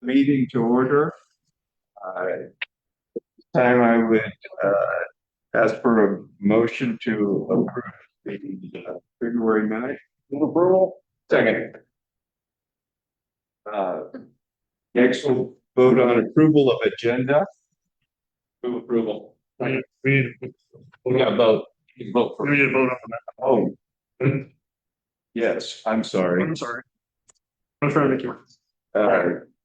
Meeting to order. This time I would ask for a motion to approve the February 9th. Move approval. Second. Next, we'll vote on approval of agenda. Move approval. We got to vote. You vote for. We need to vote on that. Oh. Yes, I'm sorry. I'm sorry. I'm trying to make you.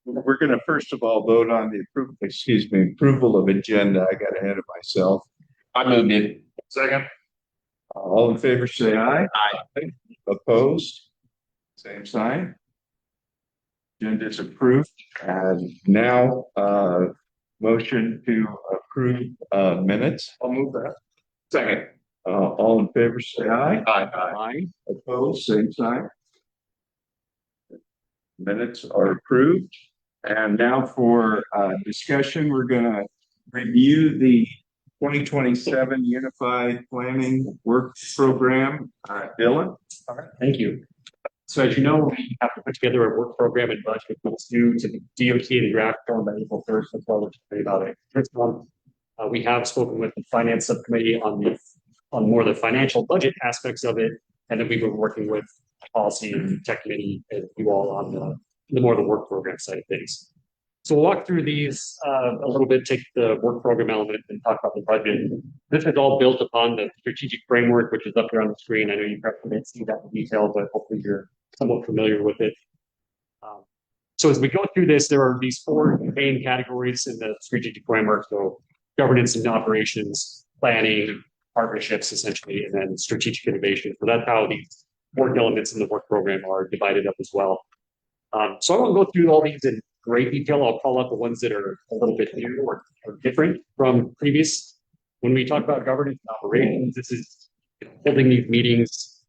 We're going to first of all vote on the approval of agenda. I got ahead of myself. I moved it. Second. All in favor, say aye. Aye. Opposed? Same sign. Agenda is approved. And now, motion to approve minutes. I'll move that. Second. All in favor, say aye. Aye. Aye. Opposed? Same sign. Minutes are approved. And now for discussion, we're going to review the 2027 Unified Planning Work Program. Dylan? All right, thank you. So as you know, we have to put together a work program and budget that's due to the DOT and the draft form by April 1st. That's why we're talking about it this month. We have spoken with the finance subcommittee on more of the financial budget aspects of it, and then we've been working with policy and tech committee and you all on the more of the work program side of things. So we'll walk through these a little bit, take the work program element and talk about the budget. This is all built upon the strategic framework, which is up here on the screen. I know you probably didn't see that in detail, but hopefully you're somewhat familiar with it. So as we go through this, there are these four main categories in the strategic framework. So governance and operations, planning, partnerships, essentially, and then strategic innovation. So that's how these work elements in the work program are divided up as well. So I won't go through all these in great detail. I'll call out the ones that are a little bit new or different from previous. When we talk about governance and operations, this is holding these meetings,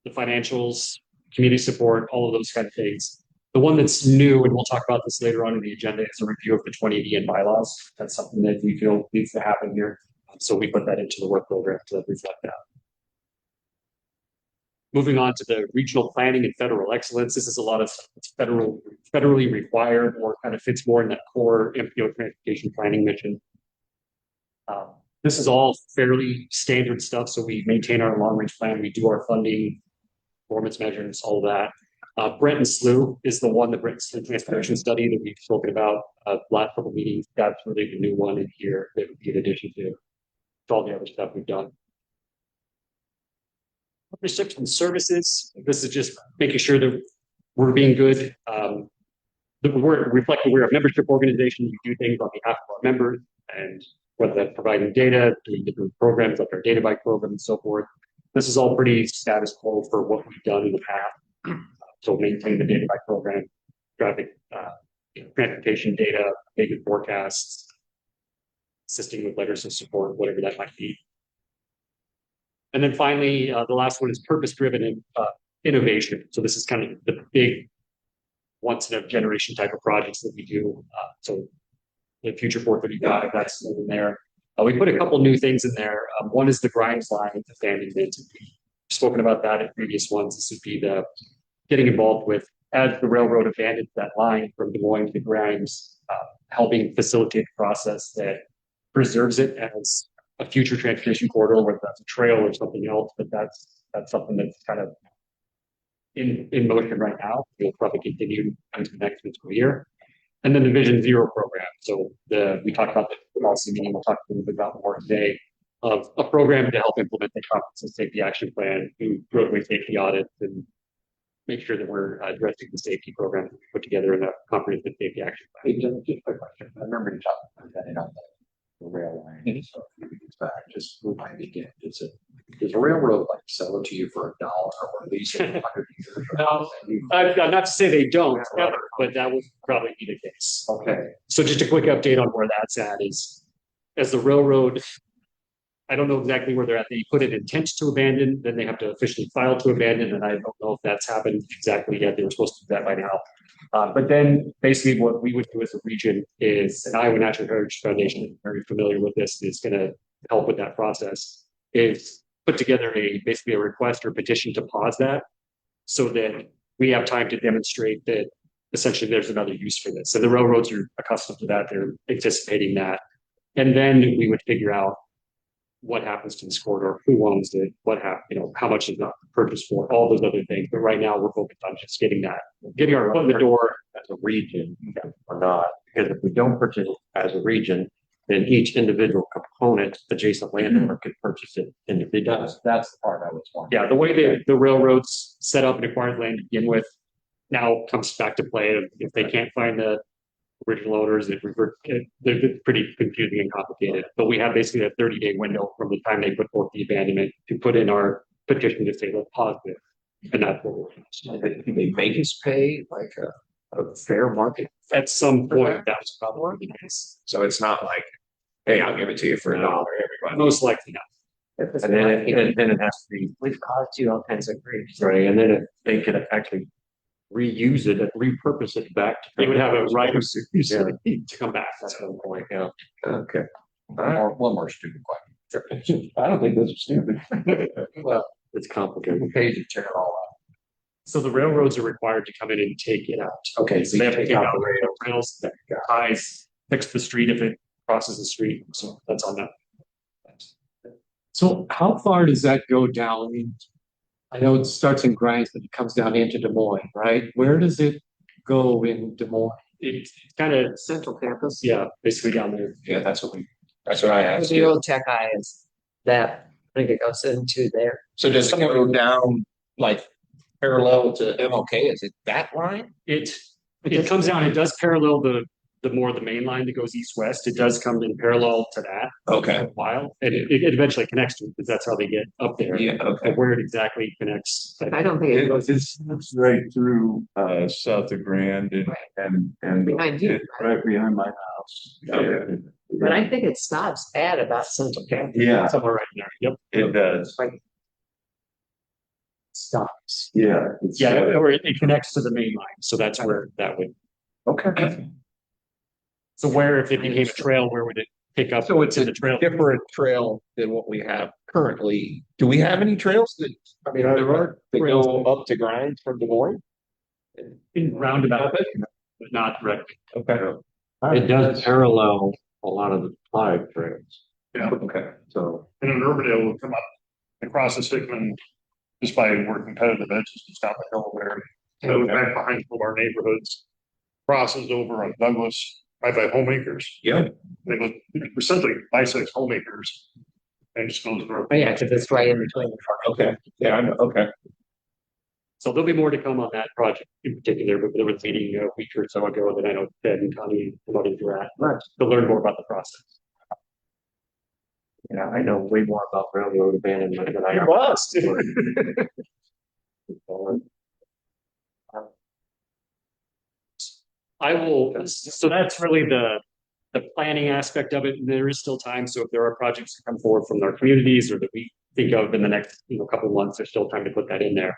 the financials, community support, all of those kind of things. The one that's new, and we'll talk about this later on in the agenda, is a review of the 2080 and bylaws. That's something that we feel needs to happen here. So we put that into the work program to reflect that. Moving on to the regional planning and federal excellence. This is a lot of stuff that's federally required or kind of fits more in that core MPO transportation planning mission. This is all fairly standard stuff. So we maintain our long range plan. We do our funding, performance measures, all of that. Brent and SLU is the one, the Brent and SLU transportation study that we've spoken about last couple of meetings. That's really the new one in here that would be in addition to all the other stuff we've done. Partnerships and services. This is just making sure that we're being good. That we're reflecting we're a membership organization. We do things on behalf of our members, and whether that's providing data, doing different programs like our data bike program and so forth. This is all pretty status quo for what we've done in the past. So maintain the data bike program, driving transportation data, making forecasts, assisting with letters of support, whatever that might be. And then finally, the last one is purpose-driven innovation. So this is kind of the big once-in-a-generation type of projects that we do. So the Future 435, that's in there. We put a couple new things in there. One is the Grimes line abandonment. We've spoken about that in previous ones. This would be the getting involved with, as the railroad abandons that line from Des Moines to Grimes, helping facilitate the process that preserves it as a future transportation corridor, whether that's a trail or something else, but that's something that's kind of in motion right now. We'll probably continue into the next fiscal year. And then the Vision Zero program. So we talked about the policy meeting. We'll talk a little bit about more today of a program to help implement the comprehensive safety action plan, do roadway safety audits, and make sure that we're addressing the safety program that we put together in a comprehensive safety action plan. Just a quick question. I remember you talking about that on the rail line. So a few weeks back, just remind me again, does a railroad like sell it to you for $1 or lease it for 100 years? No, not to say they don't ever, but that would probably be the case. Okay. So just a quick update on where that's at is, as the railroad, I don't know exactly where they're at. They put an intent to abandon, then they have to officially file to abandon, and I don't know if that's happened exactly yet. They were supposed to do that by now. But then basically what we would do as a region is, and Iowa Natural Heritage Foundation is very familiar with this, is going to help with that process, is put together basically a request or petition to pause that so that we have time to demonstrate that essentially there's another use for this. And the railroads are accustomed to that. They're anticipating that. And then we would figure out what happens to this corridor, who owns it, how much is not purchased for, all those other things. But right now we're focused on just getting our foot in the door. As a region or not, because if we don't purchase it as a region, then each individual component adjacent landowner could purchase it individually. That's the part I was wondering. Yeah, the way the railroads set up and acquired land to begin with now comes back to play. If they can't find the original owners, they're pretty confusing and complicated. But we have basically a 30-day window from the time they put forth the abandonment to put in our petition to say, let's pause this. And that's what we're doing. They make us pay like a fair market. At some point, that's probably the case. So it's not like, hey, I'll give it to you for $1, everybody. Most likely not. And then it has to be We've caused you all kinds of grief. right, and then they could actually reuse it and repurpose it back. They would have a right of Yeah. to come back. That's one point. Yeah. Okay. One more stupid question. I don't think those are stupid. Well, it's complicated. Page to tear it all up. So the railroads are required to come in and take it out. Okay, So they have to take out the rails, the ties, fix the street if it crosses the street. So that's on that. So how far does that go down? I mean, I know it starts in Grimes, but it comes down into Des Moines, right? Where does it go in Des Moines? It's kind of, Central campus. yeah, basically down there. Yeah, that's what I asked. The old tech eye is that, I think it goes into there. So does it go down like parallel to MLK? Is it that line? It comes down, it does parallel the main line that goes east-west. It does come in parallel to that. Okay. For a while, and it eventually connects to it because that's how they get up there. Yeah, okay. But where it exactly connects. I don't think it goes It's right through south of Grand and behind you, it's right behind my house. Okay. but I think it stops at about Central campus. Yeah, Somewhere right in there. Yep. it does. Stops. Yeah. Yeah, or it connects to the main line. So that's where that would. Okay. So where, if it became a trail, where would it pick up? So it's to a the trail? different trail than what we have currently. Do we have any trails that, I mean, there are, that go up to Grimes from Des Moines? In roundabout, but not directly. Okay. It does parallel a lot of the flag trails. Yeah, Okay, so. and an Urbandale will come up across the Stickman just by where competitive edges just down the hill there. So back behind some of our neighborhoods, crosses over on Douglas, right by Homemakers. Yeah. They look essentially bisects Homemakers and just goes north. Oh, yeah, because it's right in between. Okay, yeah, I know, okay. So there'll be more to come on that project in particular, but there was a meeting a week or so ago that I know Ted and Connie promoted to that. To learn more about the process. Yeah, I know way more about railroad abandonment than I. You must. I will, so that's really the planning aspect of it. There is still time. So if there are projects that come forward from our communities or that we think of in the next, couple of months, there's still time to put that in there.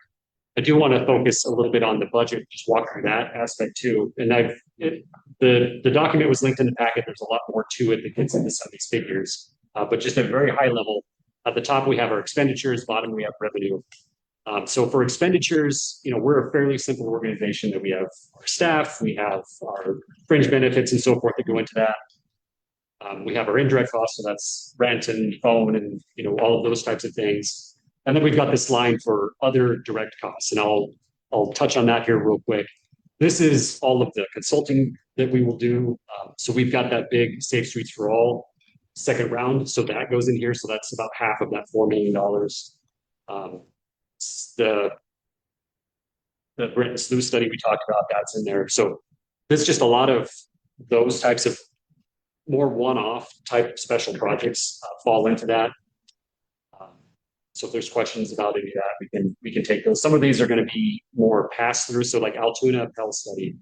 I do want to focus a little bit on the budget, just walk through that aspect too. And the document was linked in the packet. There's a lot more to it that gets into some of these figures, but just at a very high level. At the top, we have our expenditures, bottom, we have revenue. So for expenditures, we're a fairly simple organization that we have our staff, we have our fringe benefits and so forth that go into that. We have our indirect costs, so that's rent and phone and, all of those types of things. And then we've got this line for other direct costs, and I'll touch on that here real quick. This is all of the consulting that we will do. So we've got that big Safe Streets for All second round, so that goes in here. So that's about half of that $4 million. The Brenton Sluice study we talked about, that's in there. So there's just a lot of those types of more one-off type special projects fall into that. So if there's questions about any of that, we can take those. Some of these are going to be more pass through. So like Altoona Pell study,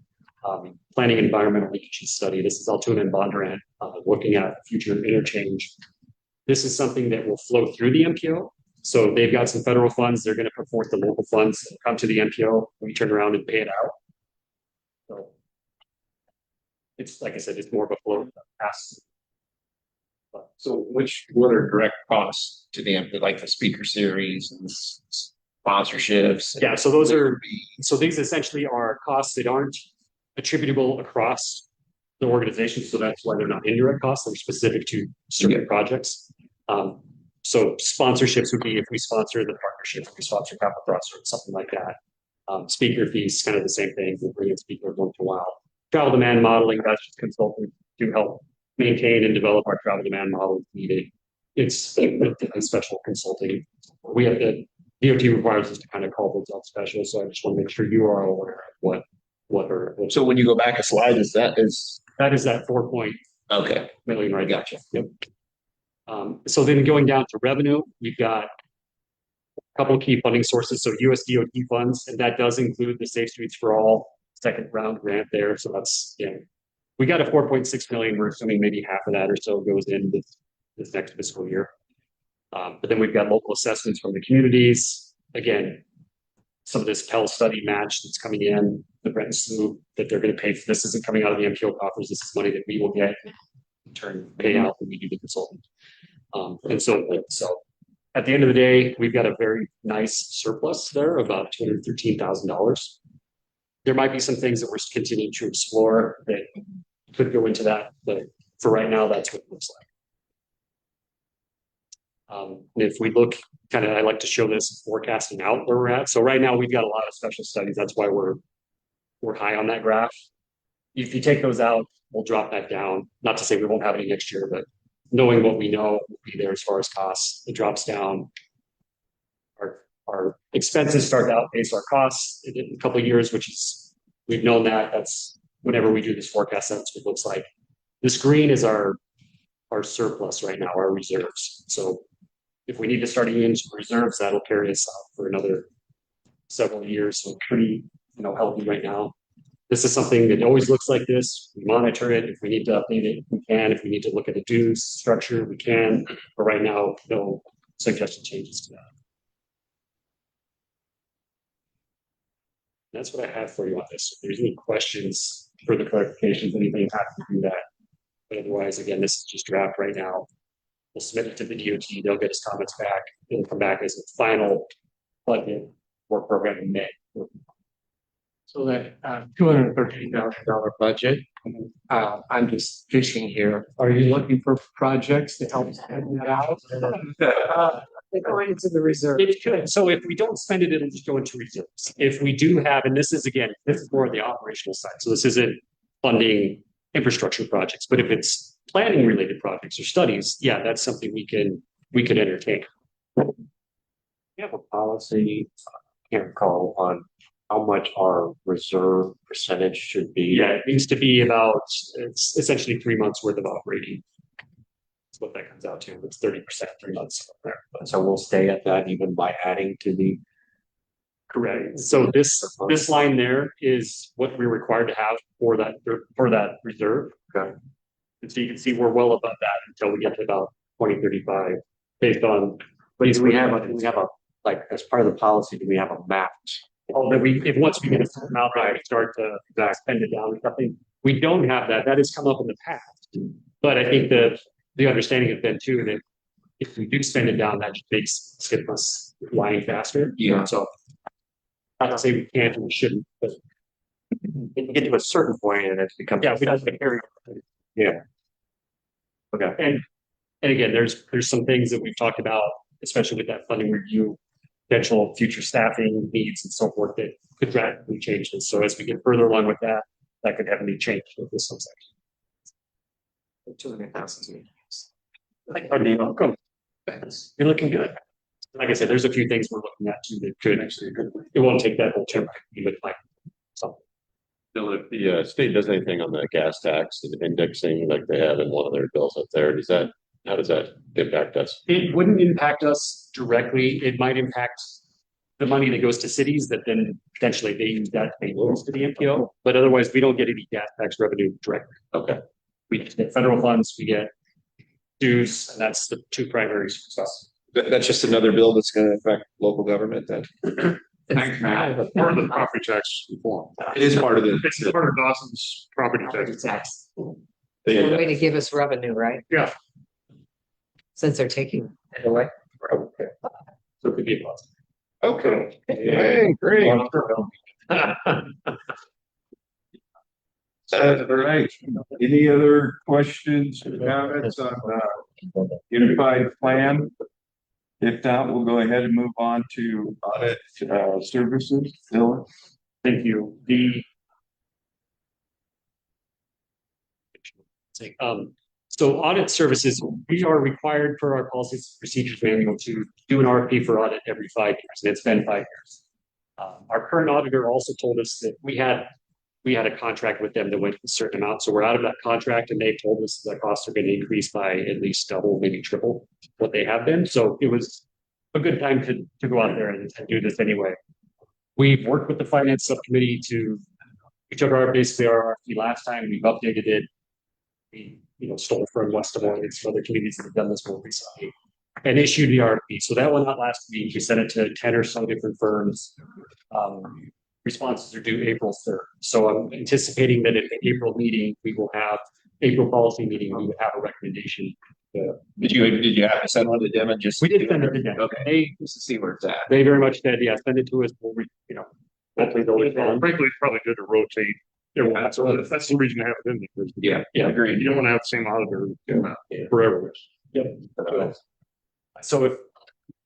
planning environmental leakage study. This is Altoona and Bondurant looking at future interchange. This is something that will flow through the MPO. So they've got some federal funds. They're going to put forth the local funds, come to the MPO. We turn around and pay it out. So it's like I said, it's more of a flow pass. So what are direct costs to them, like the speaker series and sponsorships? Yeah, so those are, so these essentially are costs that aren't attributable across the organization, so that's why they're not indirect costs, they're specific to certain projects. So sponsorships would be if we sponsor the partnership, if we sponsor Capital Thrust or something like that. Speaker fees, kind of the same thing, we bring in speakers once in a while. Travel demand modeling, that's just consulting to help maintain and develop our travel demand model if needed. It's a special consulting. We have the DOT requires us to kind of call those out special, so I just want to make sure you are aware of what So when you go back a slide, that is that 4 okay, million, right? gotcha. Yep. So then going down to revenue, we've got a couple of key funding sources. So US DOT funds, and that does include the Safe Streets for All second round grant there. So that's, we got a 4.6 million. We're assuming maybe half of that or so goes in this next fiscal year. But then we've got local assessments from the communities. Again, some of this Pell study match that's coming in, the rent and slew that they're going to pay for. This isn't coming out of the MPO coffers. This is money that we will get in turn pay out when we do the consultant. And so at the end of the day, we've got a very nice surplus there, about $213,000. There might be some things that we're continuing to explore that could go into that, but for right now, that's what it looks like. If we look kind of, I like to show this forecasting out where we're at. So right now we've got a lot of special studies. That's why we're high on that graph. If you take those out, we'll drop that down. Not to say we won't have any next year, but knowing what we know will be there as far as costs, it drops down. Our expenses start to outpace our costs in a couple of years, which is, we've known that. That's whenever we do this forecast, that's what it looks like. This green is our surplus right now, our reserves. So if we need to start using some reserves, that'll carry us out for another several years. So pretty, healthy right now. This is something that always looks like this. We monitor it. If we need to update it, we can. If we need to look at the dues structure, we can. But right now, no suggested changes to that. That's what I have for you on this. If there's any questions, further clarifications, anything, happy to do that. But otherwise, again, this is just draft right now. We'll submit it to the DOT. They'll get us comments back. It'll come back as a final budget work program in May. So that $213,000 budget, I'm just fishing here. Are you looking for projects to help spend that out? They're going into the reserve. It could. So if we don't spend it, it'll just go into reserves. If we do have, and this is more on the operational side. So this isn't funding infrastructure projects, but if it's planning related projects or studies, yeah, that's something we could entertain. We have a policy, I can't recall, on how much our reserve percentage should be. Yeah, it needs to be it's essentially 3 months worth of operating. That's what that comes out to. It's 30%, 3 months. So we'll stay at that even by adding to the. Correct. So this line there is what we're required to have for that reserve. Okay. And so you can see we're well above that until we get to about 2035 based on. But do we have like, as part of the policy, do we have a match? Oh, that if once we get a certain amount, right, we start to spend it down or something. We don't have that. That has come up in the past. But I think the understanding has been too that if we do spend it down, that just makes skip us flying faster. Yeah. So not to say we can't and we shouldn't, but You get to a certain point and it becomes. yeah, we don't have to carry. Yeah. Okay. And again, there's some things that we've talked about, especially with that funding review, potential future staffing needs and so forth that could drastically change this. So as we get further along with that, that could heavily change with this subsection. 200,000. You're welcome. You're looking good. Like I said, there's a few things we're looking at too that could actually, it won't take that whole term, but like something. Bill, if the state does anything on the gas tax and indexing like they have in one of their bills up there, how does that impact us? It wouldn't impact us directly. It might impact the money that goes to cities that then potentially they use that to pay loans to the MPO. But otherwise, we don't get any gas tax revenue directly. Okay. We just get federal funds, we get dues, and that's the two primary sources. That's just another bill that's gonna affect local government then. Thanks, Matt. Part of the property tax reform. It is part of It's part of Dawson's property tax. Tax. the. A way to give us revenue, right? Yeah. Since they're taking it away. So it could be a plus. Okay. Hey, great. All right. Any other questions or comments on unified plan? If not, we'll go ahead and move on to audit services. Dylan? Thank you. So audit services, we are required per our policies and procedures manual to do an RFP for audit every 5 years, and it's been 5 years. Our current auditor also told us that we had a contract with them that went a certain amount, so we're out of that contract, and they told us the costs are going to increase by at least double, maybe triple what they have been. So it was a good time to go out there and do this anyway. We've worked with the finance subcommittee we took basically our RFP last time, we've updated it. We, stole from West Des Moines and some other communities that have done this more recently and issued the RFP. So that went out last week. We sent it to 10 or so different firms. Responses are due April 3rd. So I'm anticipating that at the April meeting, April policy meeting, we would have a recommendation. Did you have to send one to them and just? We did send it to them. Okay. Just to see where it's at. They very much said, yeah, send it to us. Hopefully they'll respond. Frankly, it's probably good to rotate. That's the reason to have it in there. Yeah, agreed. You don't want to have the same auditor forever. Yep. So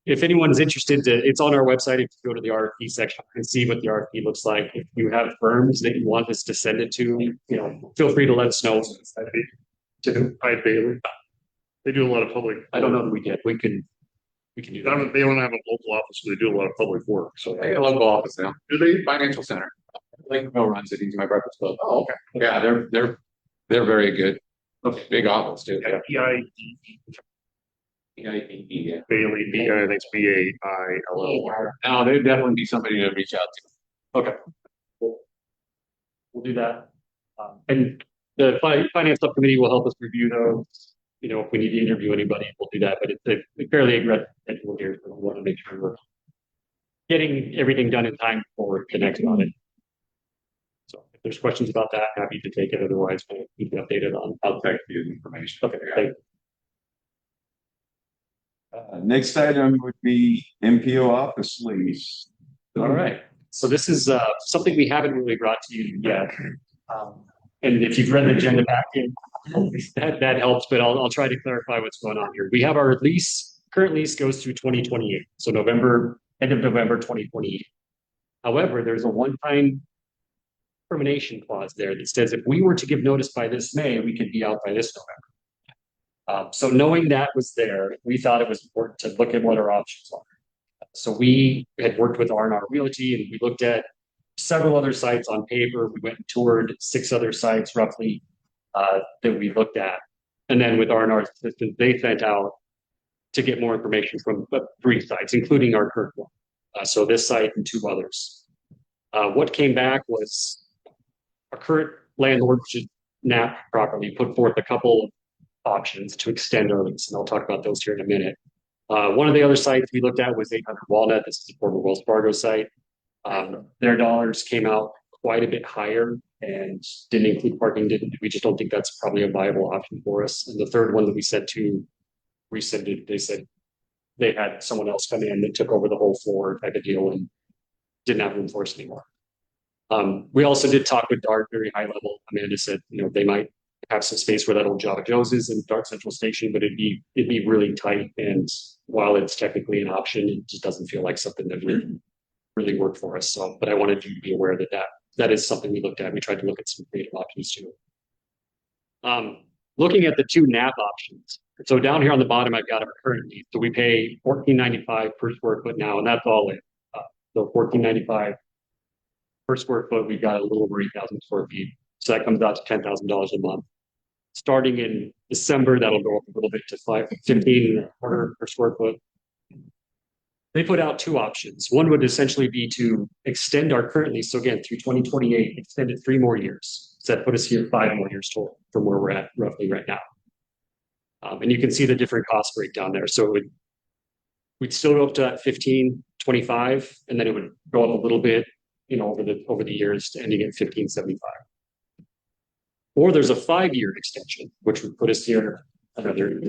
if anyone's interested, it's on our website. If you go to the RFP section and see what the RFP looks like, if you have firms that you want us to send it to, feel free to let us know. To Hyde Bailey. They do a lot of public. I don't know that we did. We can do that. They don't have a local office, so they do a lot of public work. So Hey, a local office now. do they? Financial Center. Lakeville runs it. He's my breakfast club. Oh, okay. Yeah, they're very good. Big office too. PIDE, Bailey, I think it's BAILL. No, they'd definitely be somebody to reach out to. Okay. We'll do that. And the finance subcommittee will help us review those. If we need to interview anybody, we'll do that. But it's a fairly aggressive schedule here, so we want to make sure we're getting everything done in time for the next audit. So if there's questions about that, happy to take it. Otherwise, we'll keep you updated on how to the information. Okay, thank you. Next item would be MPO office lease. All right. So this is something we haven't really brought to you yet. And if you've read the agenda packet, that helps, but I'll try to clarify what's going on here. We have our current lease goes through 2028. So end of November 2028. However, there's a one-time termination clause there that says if we were to give notice by this May, we could be out by this November. So knowing that was there, we thought it was important to look at what our options are. So we had worked with R&R Realty and we looked at several other sites on paper. We went and toured 6 other sites roughly that we looked at. And then with R&R's assistance, they sent out to get more information from 3 sites, including our current one. So this site and 2 others. What came back was our current landlord, which is NAP properly, put forth a couple of options to extend our lease, and I'll talk about those here in a minute. One of the other sites we looked at was 800 Walnut. This is a former Wells Fargo site. Their dollars came out quite a bit higher and didn't include parking. We just don't think that's probably a viable option for us. And the third one that we said to rescinded, they said they had someone else come in that took over the whole floor type of deal and didn't have room for us anymore. We also did talk with Dart, very high level. Amanda said, they might have some space where that old Java Joe's is in Dart Central Station, but it'd be really tight. And while it's technically an option, it just doesn't feel like something that would really work for us. So, but I wanted you to be aware that is something we looked at. We tried to look at some creative options too. Looking at the 2 NAP options. So down here on the bottom, I've got our current lease. So we pay $14.95 per square foot now, and that's all in. So $14.95 per square foot. We've got a little over 8,000 square feet. So that comes out to $10,000 a month. Starting in December, that'll go up a little bit to $15.25 per square foot. They put out 2 options. One would essentially be to extend our current lease. So again, through 2028, extend it 3 more years. So that put us here 5 more years total from where we're at roughly right now. And you can see the different cost breakdown there. So we'd still go up to that 15.25, and then it would go up a little bit, over the years, ending at 15.75. Or there's a 5-year extension, which would put us here another,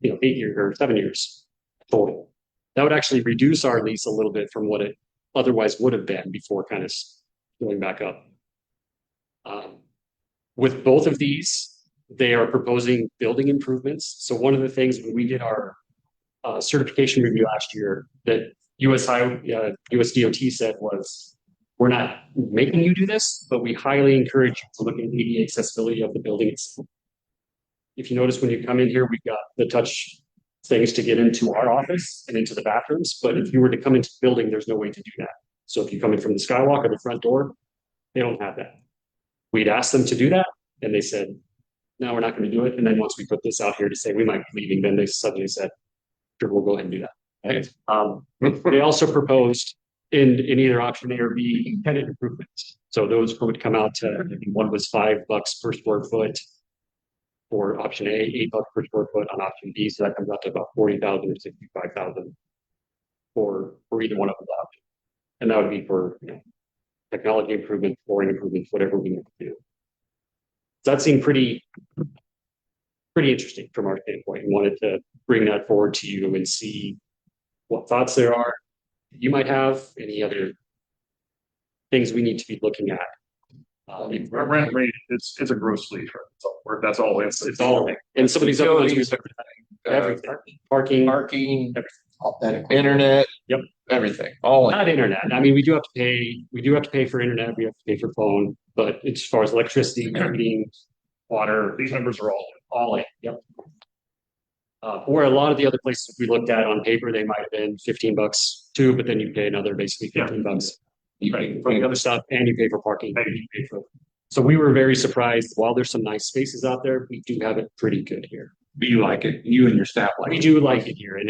8 years or 7 years total. That would actually reduce our lease a little bit from what it otherwise would have been before kind of going back up. with both of these, they are proposing building improvements. So one of the things when we did our certification review last year that US DOT said was, we're not making you do this, but we highly encourage you to look at ADA accessibility of the building itself. If you notice when you come in here, we've got the touch things to get into our office and into the bathrooms. But if you were to come into the building, there's no way to do that. So if you come in from the skywalk or the front door, they don't have that. We'd asked them to do that, and they said, no, we're not going to do it. And then once we put this out here to say we might be leaving, then they suddenly said, sure, we'll go ahead and do that. They also proposed in either option A or B, tenant improvements. So those would come out to, I think one was $5 per square foot for option A, $8 per square foot on option B. So that comes out to about 40,000 or 65,000 for either one of those options. And that would be for, technology improvements, flooring improvements, whatever we need to do. So that seemed pretty interesting from our standpoint, and wanted to bring that forward to you and see what thoughts there are. You might have any other things we need to be looking at. Rent rate, it's a gross lease, right? That's all, it's all. And some of these other ones, we Everything. parking, Parking, everything. internet. Yep. Everything, all in. Not internet. I mean, we do have to pay for internet, we have to pay for phone, but as far as electricity, heating, water, These numbers are all in, yep. Where a lot of the other places we looked at on paper, they might have been $15 too, but then you pay another basically $15. You pay for the other stuff and you pay for parking. And you pay for. So we were very surprised. While there's some nice spaces out there, we do have it pretty good here. But you like it, you and your staff like We it. do like it here, and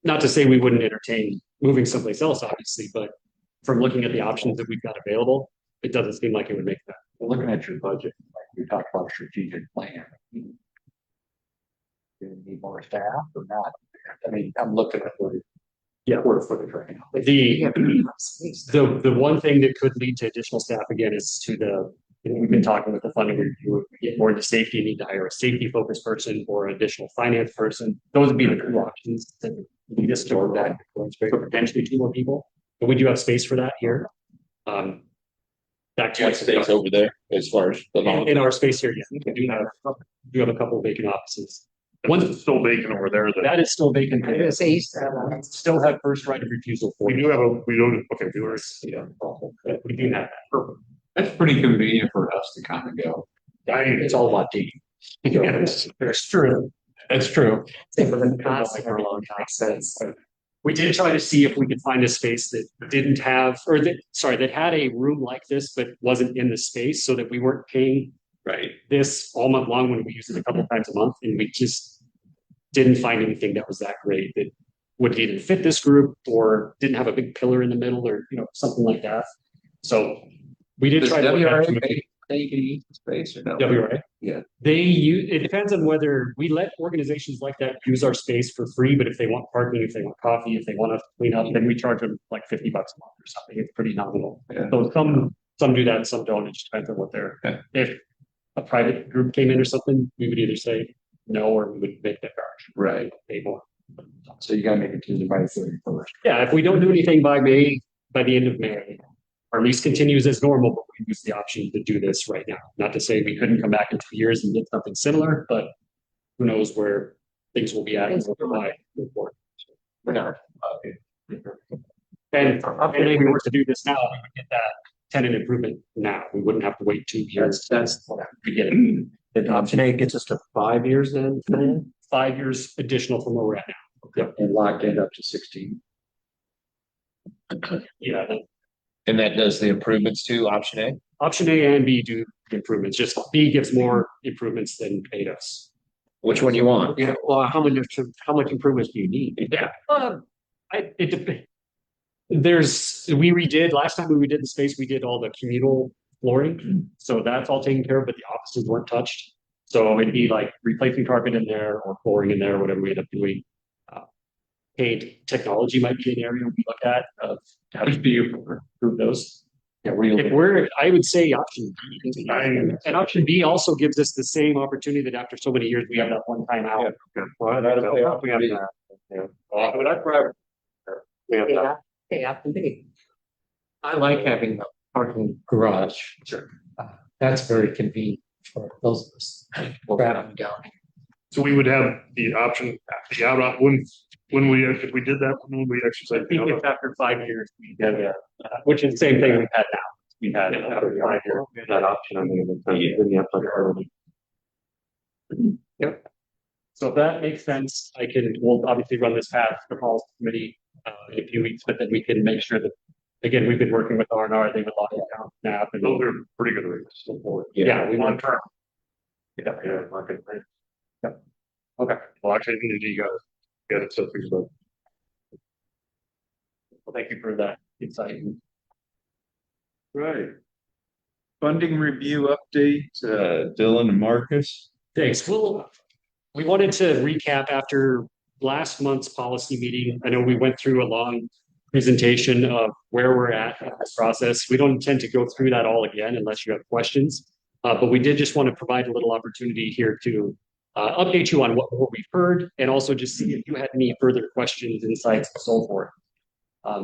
not to say we wouldn't entertain moving someplace else, obviously, but from looking at the options that we've got available, it doesn't seem like it would make that. Looking at your budget, like we talked about strategic plan. Do you need more staff or not? I mean, I'm looking at the square footage right now. The one thing that could lead to additional staff again is we've been talking with the funding review. If we get more into safety, you need to hire a safety focused person or an additional finance person. Those would be the two options that lead us toward that, for potentially 2 more people. But we do have space for that here. Back Do you have space over there as far as the lawn? in our space here, yeah, we do have a couple of vacant offices. One's still vacant over there. That is still vacant. Still have first right of refusal for We you. do have okay, we already, We do have that. Perfect. That's pretty convenient for us to kind of go. It's all about dating. It's true. That's true. For a long time. We did try to see if we could find a space that didn't have, that had a room like this, but wasn't in the space, so that we weren't paying this all month long when we use it a couple times a month. And we just didn't find anything that was that great that would either fit this group or didn't have a big pillar in the middle or, something like that. So we did try to look at WRA space or no? WRA. Yeah. It depends on whether we let organizations like that use our space for free, but if they want parking, if they want coffee, if they want us to clean up, then we charge them like $50 a month or something. It's pretty nominal. Yeah. So some do that, some don't. It just depends on what they're. Okay. If a private group came in or something, we would either say no or we would make that charge. Right. Pay more. So you gotta make it to the by 31st. Yeah, if we don't do anything by the end of May, our lease continues as normal, but we use the option to do this right now. Not to say we couldn't come back in 2 years and get something similar, but who knows where things will be at and what we're moving forward. And if we were to do this now, we would get that tenant improvement now. We wouldn't have to wait 2 years. That's to get it. And option A gets us to 5 years then? 5 years additional from where we're at now. And locked in up to 16. Yeah. And that does the improvements too, option A? Option A and B do improvements. Just B gives more improvements than A does. Which one you want? Yeah, well, how much improvements do you need? Yeah. It depends. We redid last time we redid the space, we did all the communal flooring. So that's all taken care of, but the offices weren't touched. So it'd be like replacing carpet in there or flooring in there, whatever we end up doing. Paid technology might be an area we look at of how do you improve those. Yeah, I would say option B. And option B also gives us the same opportunity that after so many years, we have that one time out. Well, that'll pay off. We have that. I like having a parking garage. Sure. That's very convenient. for those of us traveling down. So we would have the option, the out, when we, if we did that, when we I exercise. think it's after 5 years, we get which is the same thing we've had now. We've had after 5 years. That option on the other side, then you have to early. So if that makes sense, we'll obviously run this past the policy committee in a few weeks, but then we can make sure that, again, we've been working with R&R, they would lock it down, snap, and Those are pretty good rates. yeah, we Long want. term. Yeah, market rate. Okay. Well, actually, you guys get it, so things about. Well, thank you for that insight. Right. Funding review update, Dylan and Marcus. Thanks. We wanted to recap after last month's policy meeting. I know we went through a long presentation of where we're at in this process. We don't intend to go through that all again unless you have questions. But we did just want to provide a little opportunity here to update you on what we've heard and also just see if you had any further questions, insights, and so forth.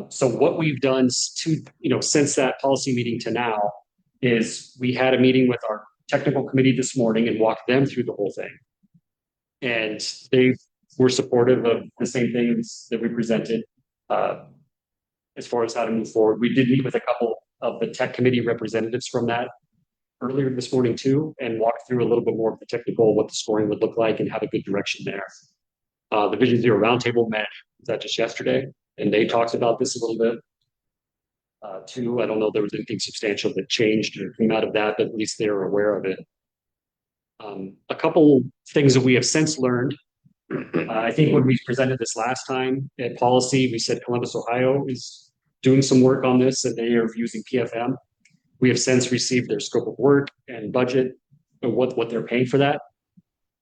So what we've done since that policy meeting to now is we had a meeting with our technical committee this morning and walked them through the whole thing. And they were supportive of the same things that we presented as far as how to move forward. We did meet with a couple of the tech committee representatives from that earlier this morning too, and walk through a little bit more of the technical, what the scoring would look like and have a good direction there. The Vision Zero Roundtable met, was that just yesterday? And they talked about this a little bit too. I don't know if there was anything substantial that changed or came out of that, but at least they were aware of it. A couple things that we have since learned. I think when we presented this last time at policy, we said Columbus, Ohio is doing some work on this and they are using PFM. We have since received their scope of work and budget and what they're paying for that.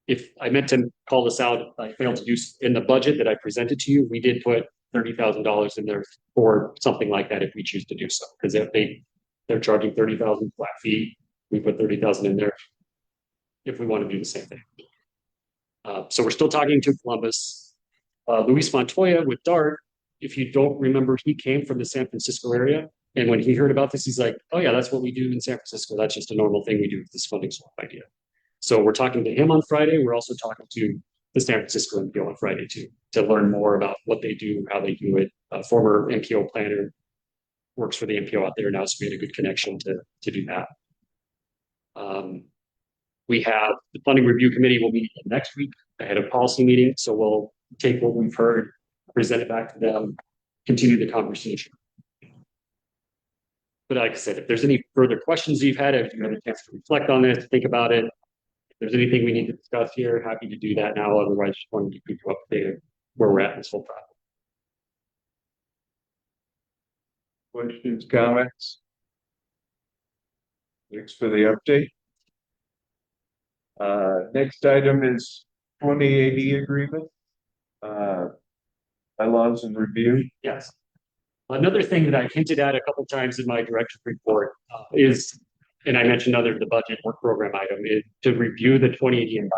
If I meant to call this out, I failed to do in the budget that I presented to you. We did put $30,000 in there for something like that if we choose to do so, because if they're charging 30,000 flat fee, we put 30,000 in there if we want to do the same thing. So we're still talking to Columbus. Luis Montoya with DART, if you don't remember, he came from the San Francisco area. And when he heard about this, he's like, oh yeah, that's what we do in San Francisco. That's just a normal thing we do with this funding swap idea. So we're talking to him on Friday. We're also talking to the San Francisco MPO on Friday too, to learn more about what they do, how they do it. Former MPO planner works for the MPO out there now, so we had a good connection to do that. We have the funding review committee will meet next week ahead of policy meeting. So we'll take what we've heard, present it back to them, continue the conversation. But like I said, if there's any further questions you've had, if you had a chance to reflect on it, think about it. If there's anything we need to discuss here, happy to do that now. Otherwise, just wanted to keep you updated where we're at in this whole process. Questions, comments? Thanks for the update. Next item is 2080 agreement. Bylaws and review. Yes. Another thing that I hinted at a couple times in my director's report is, and I mentioned under the budget work program item, is to review the 2080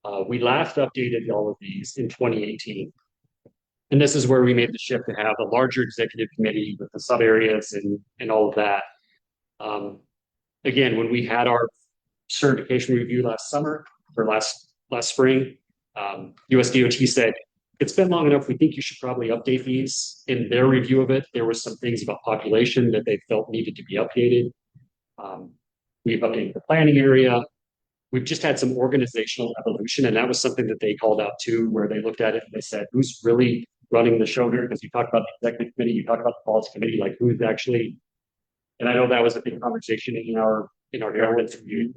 bylaw. We last updated all of these in 2018. And this is where we made the shift to have a larger executive committee with the sub areas and all of that. Again, when we had our certification review last summer or last spring, USDOT said, it's been long enough. We think you should probably update these. In their review of it, there were some things about population that they felt needed to be updated. We've updated the planning area. We've just had some organizational evolution, and that was something that they called out too, where they looked at it and they said, who's really running the show here? Because you talk about the executive committee, you talk about the policy committee, like who's actually, and I know that was a big conversation in our governance review.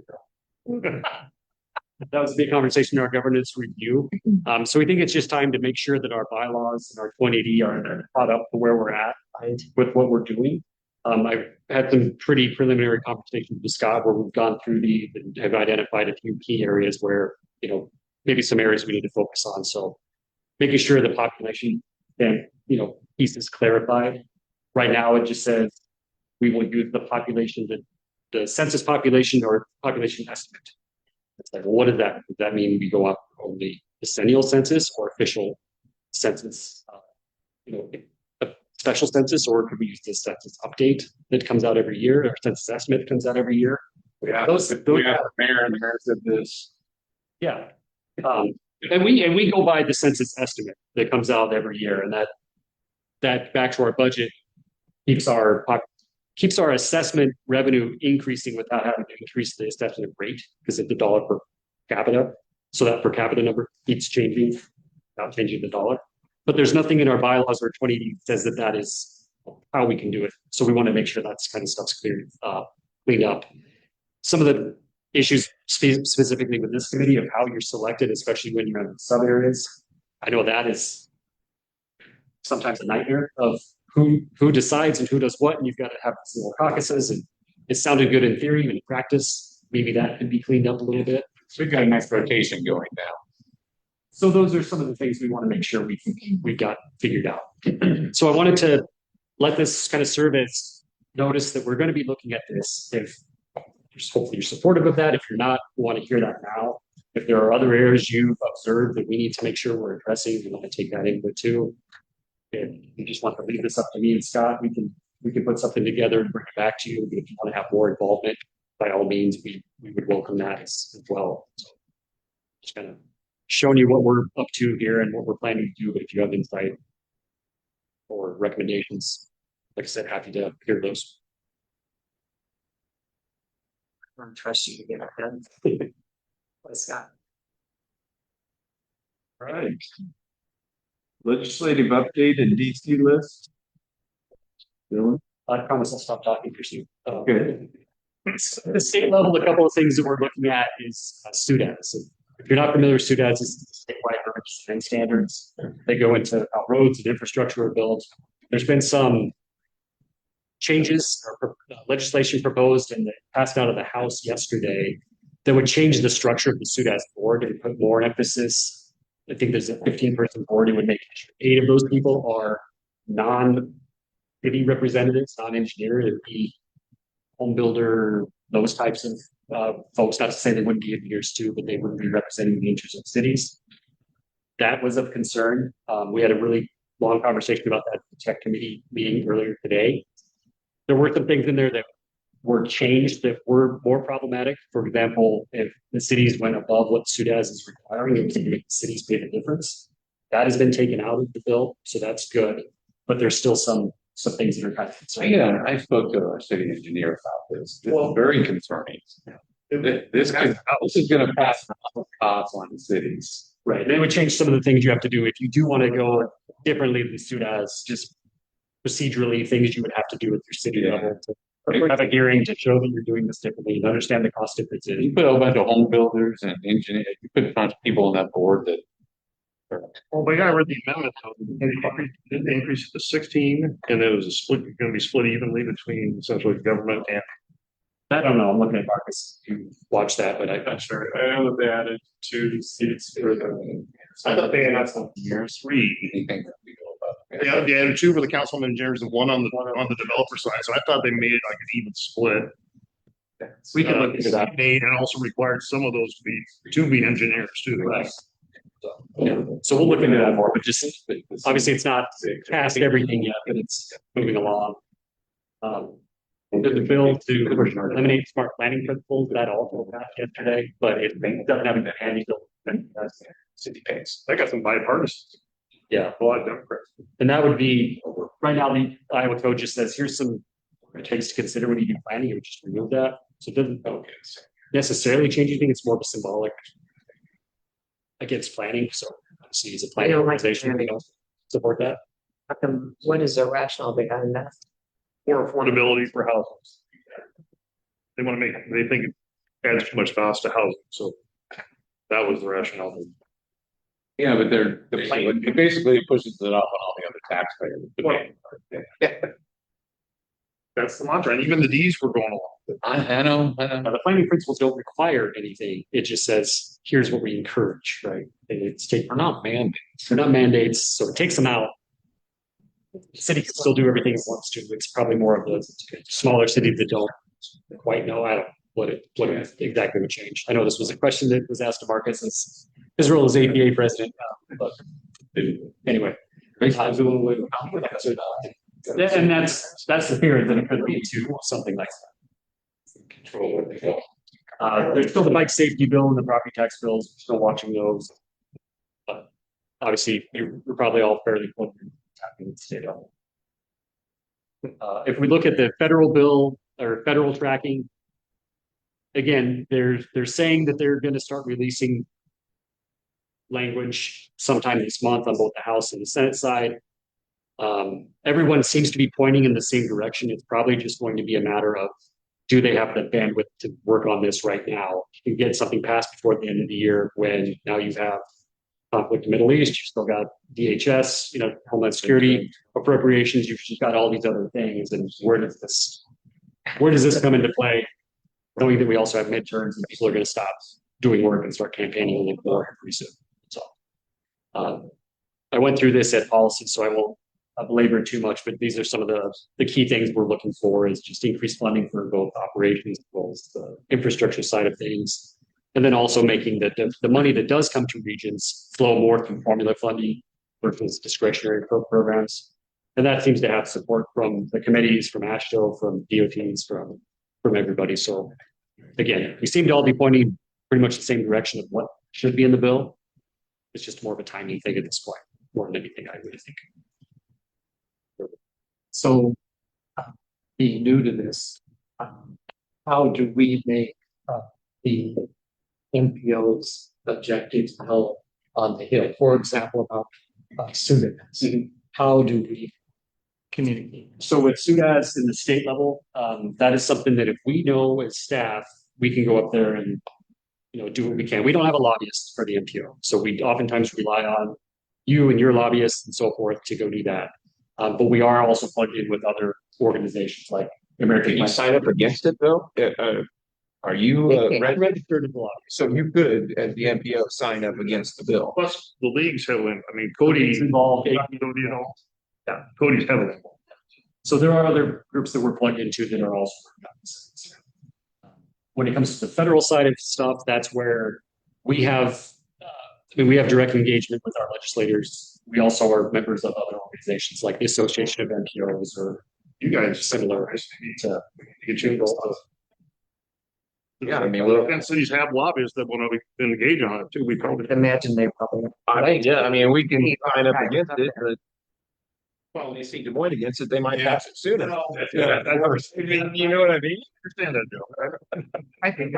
That was a big conversation in our governance review. So we think it's just time to make sure that our bylaws and our 2080 are caught up to where we're at with what we're doing. I've had some pretty preliminary conversations with Scott where we've gone through and have identified a few key areas where, maybe some areas we need to focus on. So making sure the population and, piece is clarified. Right now, it just says we will use the population, the census population or population estimate. It's like, well, what does that mean? Does that mean we go up only decennial census or official census, a special census, or could we use this census update that comes out every year, or census estimate that comes out every year? Yeah, Those- we got the mayor and the mayor said this. Yeah. And we go by the census estimate that comes out every year, and that back to our budget keeps our assessment revenue increasing without having to increase the assessment rate because of the dollar per capita. So that per capita number keeps changing, not changing the dollar. But there's nothing in our bylaws or 20 says that is how we can do it. So we want to make sure that's kind of stuff's cleaned up. Some of the issues specifically with this committee of how you're selected, especially when you're in sub areas. I know that is sometimes a nightmare of who decides and who does what, and you've got to have little caucuses. And it sounded good in theory, but in practice, maybe that could be cleaned up a little bit. So we've got a nice rotation going now. So those are some of the things we want to make sure we've got figured out. So I wanted to let this kind of serve as notice that we're going to be looking at this. If hopefully you're supportive of that. If you're not, we want to hear that now. If there are other areas you've observed that we need to make sure we're addressing, we want to take that input too. If you just want to leave this up to me and Scott, we can put something together and bring it back to you. If you want to have more involvement, by all means, we would welcome that as well. So just kind of showing you what we're up to here and what we're planning to do. But if you have insight or recommendations, like I said, happy to hear those. I don't trust you to get ahead. What, Scott? All right. Legislative update and DC list. Dylan? I promise I'll stop talking for you. Okay. At the state level, a couple of things that we're looking at is SUDAS. If you're not familiar with SUDAS, it's statewide urban design standards. They go into how roads and infrastructure are built. There's been some changes or legislation proposed and passed out of the House yesterday that would change the structure of the SUDAS board and put more emphasis. I think there's a 15-person board. It would make 8 of those people are non-city representatives, non-engineer. It would be home builder, those types of folks. Not to say they wouldn't be engineers too, but they wouldn't be representing the interests of cities. That was of concern. We had a really long conversation about that at the tech committee meeting earlier today. There were some things in there that were changed that were more problematic. For example, if the cities went above what SUDAS is requiring, it was going to make the cities pay the difference. That has been taken out of the bill, so that's good. But there's still some things that are kind of concerning. Yeah, I spoke to our city engineer about this. This is very concerning. This is gonna pass costs on the cities. Right. They would change some of the things you have to do if you do want to go differently than SUDAS, just procedurally things you would have to do at your city level to have a hearing to show that you're doing this differently and understand the cost differences. You put a bunch of home builders and engineers, you put a bunch of people on that board that. Well, but I read the amendment, though, they increased it to 16, and it was going to be split evenly between essentially government and. I don't know. I'm looking at Marcus to watch that, but I'm not sure. I know they added 2 seats for the. I thought they had some years 3. Anything that we go about. Yeah, they added 2 for the council engineers and 1 on the developer side. So I thought they made it like an even split. We can look into that. And also required some of those to be engineers too. Right. Yeah. So we'll look into that more, but just obviously it's not past everything yet, but it's moving along. There's a bill to eliminate smart planning principles that also passed yesterday, but it doesn't have a handy bill. City pays. That got some bipartisan. Yeah. A lot of Democrats. And that would be, right now, the Iowa code just says, here's some things to consider when you do planning, you would just remove that. So it doesn't necessarily change anything. It's more of a symbolic against planning. So see, as a planning organization, we don't support that. What is the rationale behind that? Or affordability for houses. They think it adds too much cost to housing. So that was the rationale. Yeah, but it basically pushes it off on all the other taxpayers. That's the mantra. And even the D's were going along. I know. Now, the planning principles don't require anything. It just says, here's what we encourage, right? And They're not mandates. They're not mandates, so it takes them out. The city can still do everything it wants to. It's probably more of the smaller cities that don't quite know. I don't what exactly would change. I know this was a question that was asked to Marcus as his role as APA president, but anyway. And that's the fear that it could lead to something like control where they go. There's still the bike safety bill and the property tax bills, still watching those. But obviously, you're probably all fairly close to what's happening in the state level. If we look at the federal bill or federal tracking, again, they're saying that they're going to start releasing language sometime this month on both the House and the Senate side. Everyone seems to be pointing in the same direction. It's probably just going to be a matter of, do they have the bandwidth to work on this right now and get something passed before the end of the year, when now you have conflict in the Middle East, you've still got DHS, Homeland Security appropriations, you've just got all these other things. And where does this come into play? Knowing that we also have midterms and people are going to stop doing work and start campaigning a little more pretty soon. So I went through this at policy, so I won't belabor it too much, but these are some of the key things we're looking for, is just increased funding for both operations as well as the infrastructure side of things. And then also making the money that does come to regions flow more through formula funding versus discretionary programs. And that seems to have support from the committees, from AASHTO, from DOTs, from everybody. So again, we seem to all be pointing pretty much the same direction of what should be in the bill. It's just more of a timing thing at this point, more than anything, I really think. So, being new to this, how do we make the MPO's objectives held on the Hill? For example, about students. How do we communicate? So with SUDAS in the state level, that is something that if we know as staff, we can go up there and do what we can. We don't have a lobbyist for the MPO, so we oftentimes rely on you and your lobbyists and so forth to go do that. But we are also plugged in with other organizations like American. Can you sign up against it though? Are you registered as a lobbyist? so you could, as the MPO, sign up against the bill? Plus, the league's heavily, Cody's involved. Yeah, Cody's heavily involved. So there are other groups that we're plugged into that are also working on this. When it comes to the federal side of stuff, that's where we have, we have direct engagement with our legislators. We also are members of other organizations like the Association of MPOs or You guys similar to get you involved. Yeah, And cities have lobbyists that want to engage on it too. We probably. Imagine they probably. We can sign up against it, but well, when you see Des Moines against it, they might pass it sooner. You know what I mean? Understand that, Joe. I think,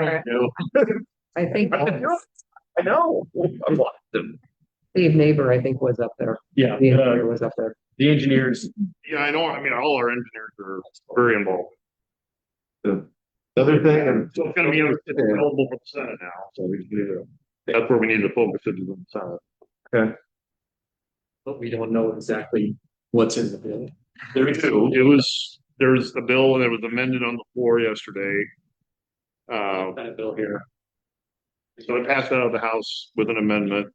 I think I know. Steve Neighbor, I think, was up there. Yeah, The engineer was up there. the engineers. Yeah, I know. All our engineers are very involved. The other thing, and So it's going to be available for the Senate now. So that's where we need to focus it is on the Senate. But we don't know exactly what's in the bill. There's a bill that was amended on the floor yesterday. That bill here. So it passed out of the House with an amendment.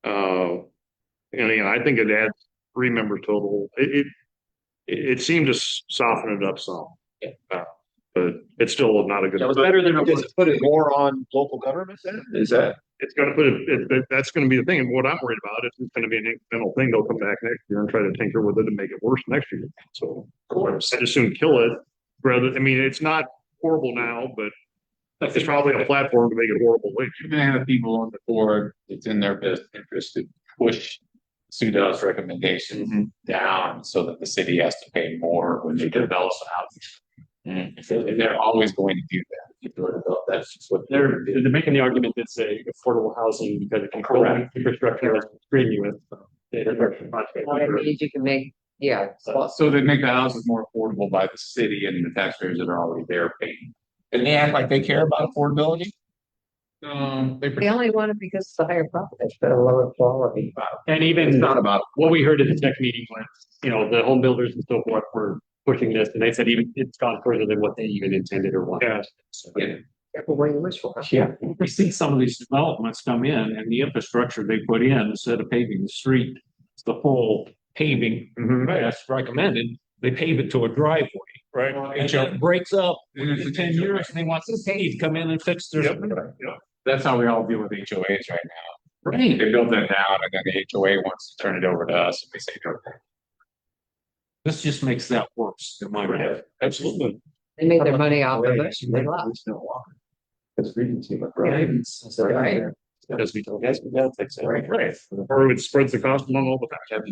And again, I think it adds 3 members total. It seemed to soften it up some. But it's still not a good. That was better than it does was. it put it more on local government then? Is that? It's going to put it. That's going to be the thing. And what I'm worried about is it's going to be an incremental thing. They'll come back next year and try to tinker with it and make it worse next year. So I'd just soon kill it rather. It's not horrible now, but it's probably a platform to make it horrible later. You're gonna have people on the board that's in their best interest to push SUDA's recommendations down so that the city has to pay more when they develop housing. So they're always going to do that. That's just what They're making the argument that say affordable housing because it can correct infrastructure is extremely with the infrastructure project. Well, it means you can make, yeah. So they make the houses more affordable by the city and the taxpayers that are already there paying. And they act like they care about affordability. They only want it because it's a higher profit, but a lower quality. And even It's not about what we heard at the tech meeting was, the home builders and so forth were pushing this, and they said even it's gone further than what they even intended or wanted. Yeah. So, Careful what you wish for. Yeah, we see some of these developments come in and the infrastructure they put in, instead of paving the street, it's the whole paving that's recommended. They pave it to a driveway. Right. And so it breaks up within 10 years and they want the city to come in and fix their. Yep. That's how we all deal with HOAs right now. Right. They build that down and then the HOA wants to turn it over to us and we say, no. This just makes that worse in my mind. Absolutely. They made their money off of it. They lost. Because Regency, my Right. brother. Because we told Yes, we gotta fix it. Right. Or it spreads the cost among all the factors.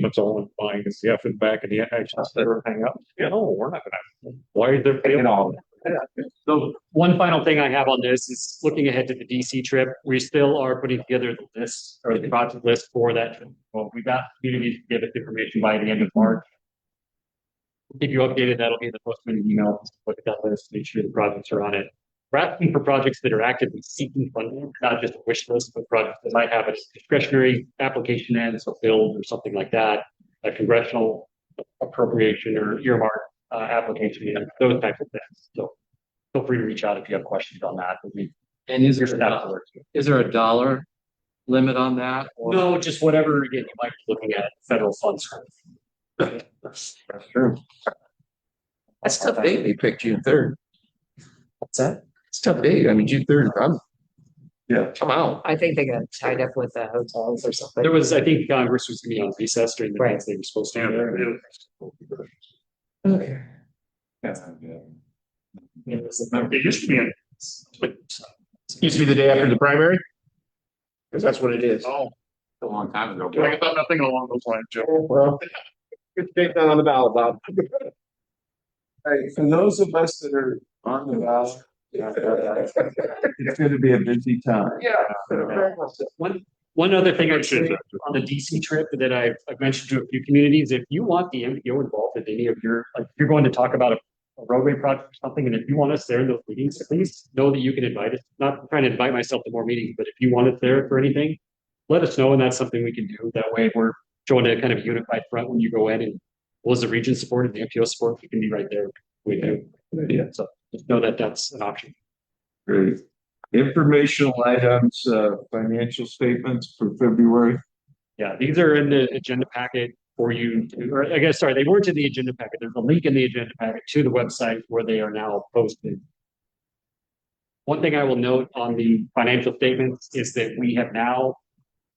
That's all I'm buying is the F and back and the actions that are hanging up. Yeah, no, we're not gonna. Why is there? So one final thing I have on this is looking ahead to the DC trip. We still are putting together the list or the project list for that trip. Well, we've got communities to give us information by the end of March. We'll keep you updated. That'll be in the post meeting email. Look at that list, make sure the projects are on it. We're asking for projects that are actively seeking funding, not just a wish list, but projects that might have a discretionary application in, so build or something like that, a congressional appropriation or earmark application, in, those types of things. So feel free to reach out if you have questions on that. And is Your there, staff will work through. is there a dollar limit on that? Or No, just whatever, again, you might be looking at federal funds. That's true. That's tough big. They picked June 3rd. What's that? It's tough big. I mean, June 3rd, come out. I think they got tied up with the hotels or something. There was, I think Congress was gonna be on recess during the Right. days they were supposed to. Okay. It used to be in. Used to be the day after the primary? Cause that's what it is. Oh, A long time ago. I thought nothing along those lines, Joe. Well, good take that on the ballot, Bob. Hey, for those of us that are on the ballot, it's gonna be a busy time. One other thing I'd say on the DC trip that I've mentioned to a few communities, if you want the MPO involved in any of your, like, if you're going to talk about a roadway project or something, and if you want us there in those meetings, please know that you can invite us. Not trying to invite myself to more meetings, but if you want us there for anything, let us know, and that's something we can do. That way we're showing a kind of unified front when you go in, and well, as the region support and the MPO support, we can be right there with you. Yeah, so just know that that's an option. Great. Informational items, financial statements for February. Yeah, these are in the agenda packet for you, or I guess, sorry, they weren't in the agenda packet. There's a link in the agenda packet to the website where they are now posted. One thing I will note on the financial statements is that we have now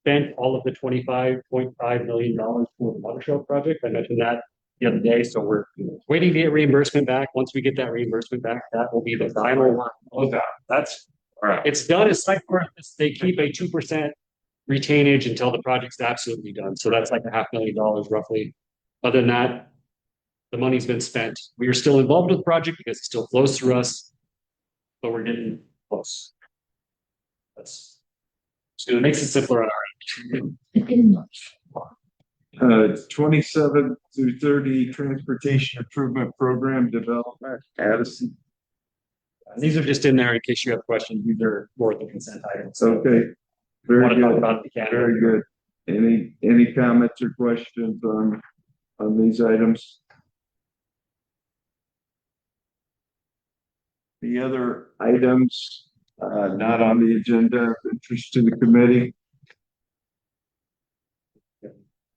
spent all of the $25.5 million for the watershed project. I mentioned that the other day, so we're waiting to get reimbursement back. Once we get that reimbursement back, that will be the final one. Oh, that's all right. It's done. It's like they keep a 2% retainage until the project's absolutely done. So that's like $500,000 roughly. Other than that, the money's been spent. We are still involved with the project because it still flows through us, but we're getting close. That's so it makes it simpler on our end. 27 through 30 Transportation Improvement Program Development, Addison. These are just in there in case you have questions. These are more of the consent items. Okay, very Want to talk good, about the Canada? very good. Any comments or questions on these items? The other items, not on the agenda, of interest to the committee?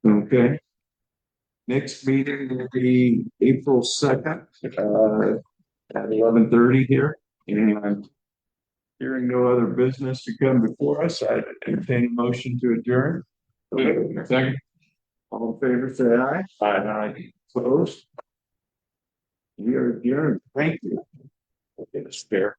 Okay. Next meeting will be April 2nd, at 11:30 here, and hearing no other business to come before us, I entertain a motion to adjourn. Second. All in favor, say aye. Aye. Opposed? We are adjourned. Thank you. Get a spare.